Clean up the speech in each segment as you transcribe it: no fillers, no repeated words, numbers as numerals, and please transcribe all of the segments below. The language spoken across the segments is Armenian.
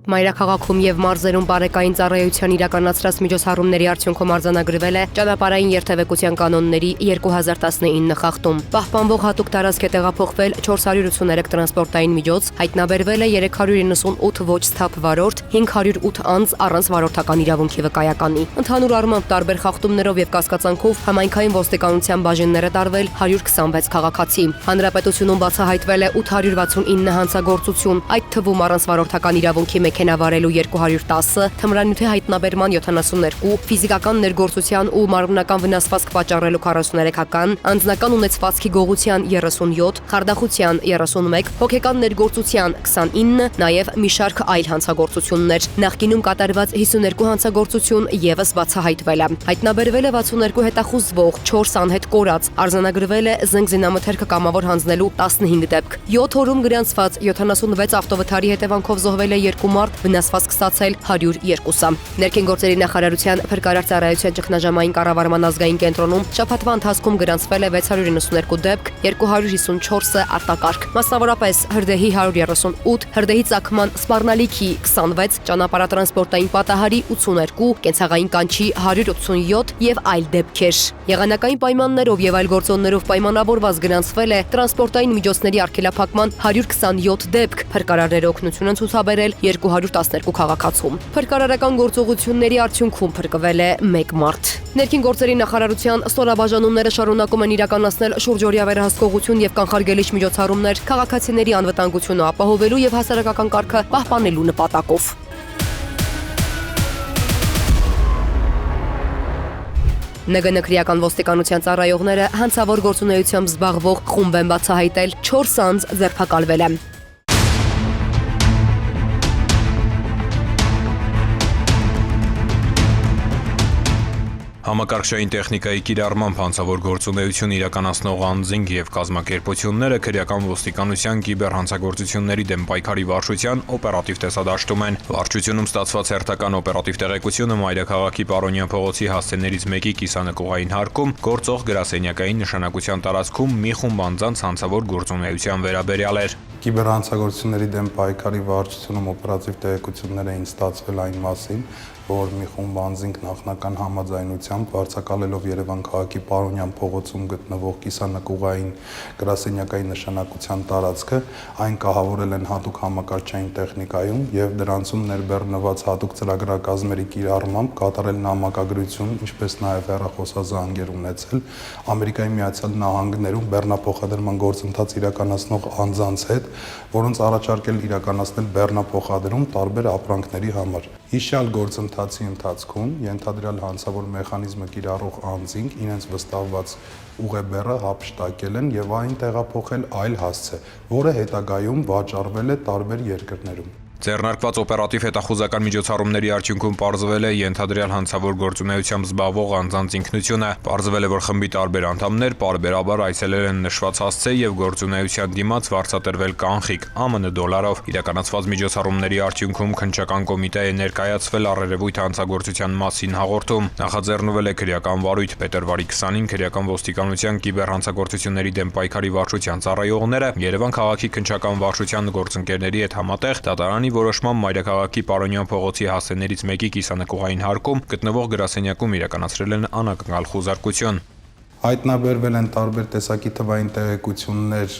Մայրաքաղաքում եւ մարզերում բարեկային ծառայության իրականացրած միջոցառումների արդյունքում արձանագրվել է ճանապարհային երթևեկության կանոնների 2019 խախտում։ Պահպանվող հատուկ տարածք է տեղափոխվել 483 տրանսպորտային միջոց, հայտնաբերվել է 398 ոչ սթափ վարորդ, 508 անձ առանց վարորդական իրավունքի վկայականի։ Ընդհանուր առմամբ տարբեր խախտումներով եւ կասկածանքով համայնքային ոստիկանության բաժինները տարվել 126 քաղաքացի։ Հանրապետությունում բացահայտվել է 869 հանցագործություն, այդ թվում առանց վարորդական իրավունքի մեքենավարելու 210, թմրանյութի հայտնաբերման 72, ֆիզիկական ներգործության ու մարմնական վնասվածք պատճառելու 43-ական, անձնական ունեցվածքի գողության 37, խարդախության 31, հոգեկան ներգործության 29, նաև մի շարք այլ հանցագործություններ։ Նախկինում կատարված 52 հանցագործություն եւս բացահայտվել է։ Հայտնաբերվել է 62 հետախուզվող, 4 անհետ կորած, արձանագրվել է զենք զինամթերքը կամավոր հանձնելու 15 դեպք։ 7 օրում գրանցված 76 ավտովթարի հետևանքով զոհվել է 2 մարդ, վնասվածք ստացել 102-ը։ Ներքին գործերի նախարարության փրկարար ծառայության ճգնաժամային կառավարման ազգային կենտրոնում շաբաթվա ընթացքում գրանցվել է 692 դեպք, 254-ը արտակարգ։ Մասնավորապես հրդեհի 138, հրդեհի ծագման սպառնալիքի 26, ճանապարհատրանսպորտային պատահարի 82, կենցաղային կանչի 187 եւ այլ դեպքեր։ Եղանակային պայմաններով եւ այլ գործոններով պայմանավորված գրանցվել է տրանսպորտային միջոցների արգելափակման 127 դեպք, փրկարարների օգնություն են ցուցաբերել 212 քաղաքացում։ Փրկարարական գործողությունների արդյունքում փրկվել է 1 մարդ։ Ներքին գործերի նախարարության ստորաբաժանումները շարունակում են իրականացնել շուրջօրյա վերահսկողություն եւ կանխարգելիչ միջոցառումներ քաղաքացիների անվտանգությունը ապահովելու եւ հասարակական կարգը պահպանելու նպատակով։ ՆԳՆ քրեական ոստիկանության ծառայողները հանցավոր գործունեությամբ զբաղվող խումբ են բացահայտել, 4 անձ ձերբակալվել է։ Համակարգչային տեխնիկայի կիրառմամբ հանցավոր գործունեություն իրականացնող անձինք եւ կազմակերպությունները քրեական ոստիկանության կիբերհանցագործությունների դեմ պայքարի վարչության օպերատիվ տեսադաշտում են։ Վարչությունում ստացված հերթական օպերատիվ տեղեկությունը Մայրաքաղաքի Պարոնյան փողոցի հասցեներից մեկի կիսանկողային հարկում գործող գրասենյակային նշանակության տարածքում մի խումբ անձանց հանցավոր գործունեության վերաբերյալ էր։ Կիբերհանցագործությունների դեմ պայքարի վարչությունում օպերատիվ տեղեկություններ էին ստացվել այն մասին, որ մի խումբ անձինք նախնական համաձայնությամբ վարձակալելով Երևան քաղաքի Պարոնյան փողոցում գտնվող կիսանկողային գրասենյակային նշանակության տարածքը, այն կահավորել են հատուկ համակարգչային տեխնիկայում եւ դրանցում ներբեռնված հատուկ ծրագրակազմերի կիրառմամբ կատարել նամակագրություն, ինչպես նաեւ հեռախոսազանգեր ունեցել Ամերիկայի Միացյալ Նահանգներում բեռնափոխադրման գործընթաց իրականացնող անձանց հետ, որոնց առաջարկել իրականացնել բեռնափոխադրում տարբեր ապրանքների համար։ Հիշյալ գործընթացի ընթացքում ենթադրյալ հանցավոր մեխանիզմը կիրառող անձինք իրենց վստահված ուղեբեռը հափշտակել են եւ այն տեղափոխել այլ հասցե, որը հետագայում վաճառվել է տարբեր երկրներում։ Ձեռնարկված օպերատիվ հետախուզական միջոցառումների արդյունքում պարզվել է ենթադրյալ հանցավոր գործունեությամբ զբաղվող անձանց ինքնությունը։ Պարզվել է, որ խմբի տարբեր անդամներ պարբերաբար այցելել են նշված հասցե եւ գործունեության դիմաց վարձատրվել կանխիկ ԱՄՆ դոլարով։ Իրականացված միջոցառումների արդյունքում քննչական կոմիտե է ներկայացվել առերևույթ հանցագործության մասին հաղորդում։ Նախաձեռնվել է քրեական վարույթ փետրվարի 20-ին քրեական ոստիկանության կիբերհանցագործությունների դեմ պայքարի վարչության ծառայողները Երևան քաղաքի քննչական վարչության գործընկերների հետ համատեղ դատարանի որոշմամբ Մայրաքաղաքի Պարոնյան փողոցի հասցեներից մեկի կիսանկողային հարկում գտնվող գրասենյակում իրականացրել են անակնկալ խուզարկություն։ Հայտնաբերվել են տարբեր տեսակի թվային տեղեկություններ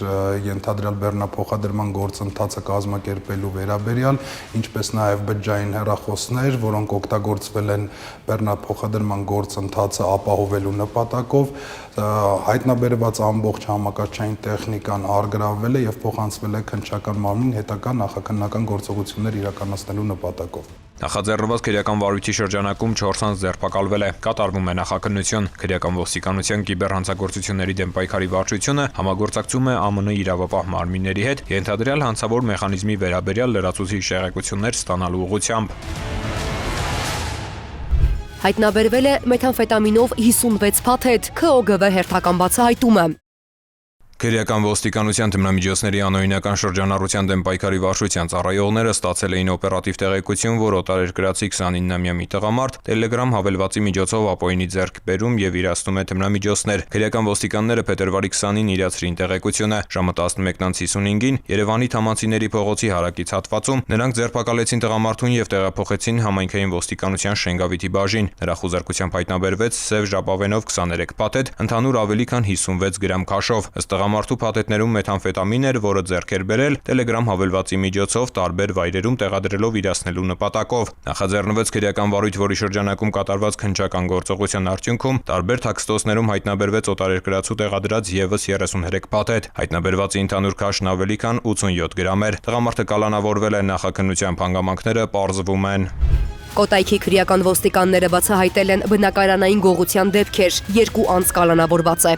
ենթադրյալ բեռնափոխադրման գործընթացը կազմակերպելու վերաբերյալ, ինչպես նաև բջջային հեռախոսներ, որոնք օգտագործվել են բեռնափոխադրման գործընթացը ապահովելու նպատակով, հայտնաբերված ամբողջ համակարգչային տեխնիկան առգրավվել է եւ փոխանցվել է քննչական մարմնին հետագա նախաքննական գործողություններ իրականացնելու նպատակով։ Նախաձեռնված քրեական վարույթի շրջանակում 4 անձ ձերբակալվել է, կատարվում է նախաքննություն։ Քրեական ոստիկանության կիբերհանցագործությունների դեմ պայքարի վարչությունը համագործակցում է ԱՄՆ իրավապահ մարմինների հետ ենթադրյալ հանցավոր մեխանիզմի վերաբերյալ լրացուցիչ տեղեկություններ ստանալու ուղղությամբ։ Հայտնաբերվել է մեթամֆետամինով 56 փաթեթ, ՔՕԳՎ հերթական բացահայտումը։ Քրեական ոստիկանության թմրամիջոցների անօրինական շրջանառության դեմ պայքարի վարչության ծառայողները ստացել էին օպերատիվ տեղեկություն, որ օտարերկրացի 29-ամյա մի տղամարդ Telegram հավելվածի միջոցով ապօրինի ձեռք բերում եւ իրացնում է թմրամիջոցներ։ Քրեական ոստիկանները փետրվարի 20-ին իրացրին տեղեկությունը։ Ժամը 11:55-ին Երևանի Թամանցիների փողոցի հարակից հատվածում նրանք ձերբակալեցին տղամարդուն եւ տեղափոխեցին համայնքային ոստիկանության Շենգավիթի բաժին։ Նրա խուզարկությամբ հայտնաբերվեց սև ժապավենով 23 փաթեթ, ընդհանուր ավելի քան 56 գրամ քաշով։ Ըստ տղամարդու փաթեթներում մեթամֆետամին էր, որը ձեռք էր բերել Telegram հավելվածի միջոցով տարբեր վայրերում տեղադրելով իրացնելու նպատակով։ Նախաձեռնվեց քրեական վարույթ, որի շրջանակում կատարված քննչական գործողության արդյունքում տարբեր թաքստոցներում հայտնաբերվեց օտարերկրացու տեղադրած եւս 33 փաթեթ։ Հայտնաբերվածի ընդհանուր քաշն ավելի քան 87 գրամ էր։ Տղամարդը կալանավորվել է, նախաքննության հանգամանքները պարզվում են։ Կոտայքի քրեական ոստիկանները բացահայտել են բնակարանային գողության դեպքեր, 2 անձ կալանավորված է։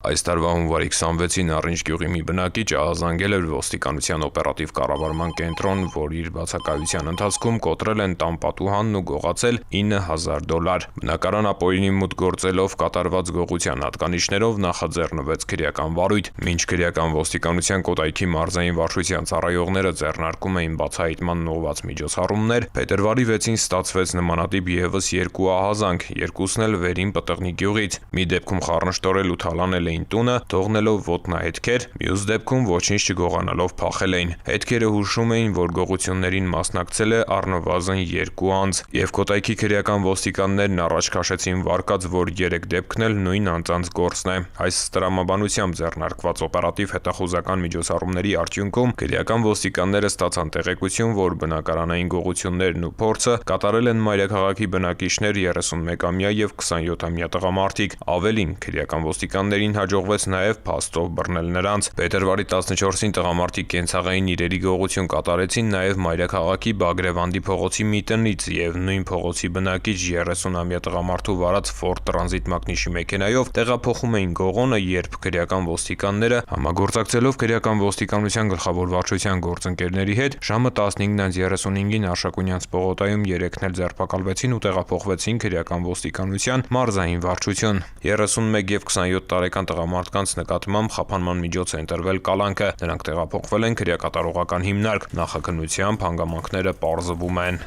Այս տարվա հունվարի 26-ին Առինջ գյուղի մի բնակիչ ահազանգել էր ոստիկանության օպերատիվ կառավարման կենտրոն, որ իր բացակայության ընթացքում կոտրել են տան պատուհանն ու գողացել $9,000։ Բնակարան ապօրինի մուտք գործելով կատարված գողության հատկանիշներով նախաձեռնվեց քրեական վարույթ։ Մինչ քրեական ոստիկանության Կոտայքի մարզային վարչության ծառայողները ձեռնարկում էին բացահայտման ուղղված միջոցառումներ, փետրվարի 6-ին ստացվեց նմանատիպ եւս 2 ահազանգ, երկուսն էլ Վերին Պտղնի գյուղից։ Մի դեպքում խառնշտորել ու թալանել էին տունը, թողնելով ոտնահետքեր, մյուս դեպքում ոչինչ չգողանալով փախել էին։ Հետքերը հուշում էին, որ գողություններին մասնակցել է առնվազն 2 անձ, եւ Կոտայքի քրեական ոստիկաններն առաջ քաշեցին վարկած, որ 3 դեպքն էլ նույն անձանց գործն է։ Այս տրամաբանությամբ ձեռնարկված օպերատիվ հետախուզական միջոցառումների արդյունքում քրեական ոստիկանները ստացան տեղեկություն, որ բնակարանային գողություններն ու փորձը կատարել են մայրաքաղաքի բնակիչներ 31-ամյա եւ 27-ամյա տղամարդիկ։ Ավելին, քրեական ոստիկաններին հաջողվեց նաև փաստով բռնել նրանց։ Փետրվարի 14-ին տղամարդիկ կենցաղային իրերի գողություն կատարեցին նաև մայրաքաղաքի Բագրևանդի փողոցի մի տնից եւ նույն փողոցի բնակիչ 30-ամյա տղամարդու վարած Ford Transit մակնիշի մեքենայով տեղափոխում էին գողոնը, երբ քրեական ոստիկանները համագործակցելով քրեական ոստիկանության գլխավոր վարչության գործընկերների հետ ժամը 15:35-ին Արշակունյանց պողոտայում 3-ն էլ ձերբակալվեցին ու տեղափոխվեցին քրեական ոստիկանության մարզային վարչություն։ 31 եւ 27 տարեկան տղամարդկանց նկատմամբ խափանման միջոց է ընտրվել կալանքը։ Նրանք տեղափոխվել են քրեակատարողական հիմնարկ։ Նախաքննությամբ հանգամանքները պարզվում են։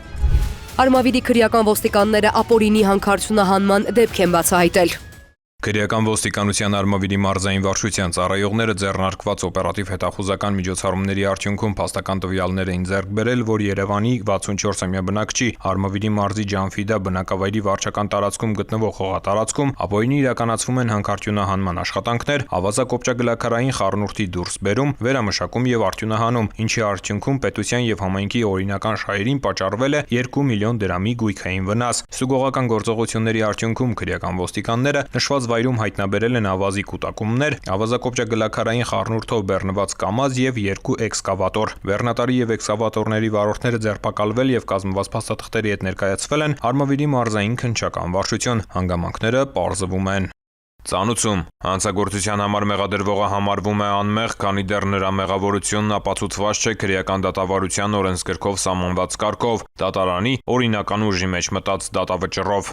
Արմավիրի քրեական ոստիկանները ապօրինի հանքարդյունահանման դեպք են բացահայտել։ Քրեական ոստիկանության Արմավիրի մարզային վարչության ծառայողները ձեռնարկված օպերատիվ հետախուզական միջոցառումների արդյունքում փաստական տվյալներ էին ձեռք բերել, որ Երևանի 64-ամյա բնակչի Արմավիրի մարզի Ջանֆիդա բնակավայրի վարչական տարածքում գտնվող հողատարածքում ապօրինի իրականացվում են հանքարդյունահանման աշխատանքներ, ավազակոպճագլաքարային խառնուրդի դուրսբերում, վերամշակում եւ արդյունահանում, ինչի արդյունքում պետության եւ համայնքի օրինական շահերին պատճառվել է 2 միլիոն դրամի գույքային վնաս։ Սուգողական գործողությունների արդյունքում քրեական ոստիկանները նշված վայրում հայտնաբերել են ավազի կուտակումներ, ավազակոպճագլաքարային խառնուրդով բեռնված կամազ եւ 2 էքսկավատոր։ Բեռնատարի եւ էքսկավատորների վարորդները ձերբակալվել եւ կազմված փաստաթղթերի հետ ներկայացվել են Արմավիրի մարզային քննչական վարչություն։ Հանգամանքները պարզվում են։ Ծանուցում հանցագործության համար մեղադրվողը համարվում է անմեղ, քանի դեռ նրա մեղավորությունն ապացուցված չէ քրեական դատավարության օրենսգրքով սահմանված կարգով, դատարանի օրինական ուժի մեջ մտած դատավճռով։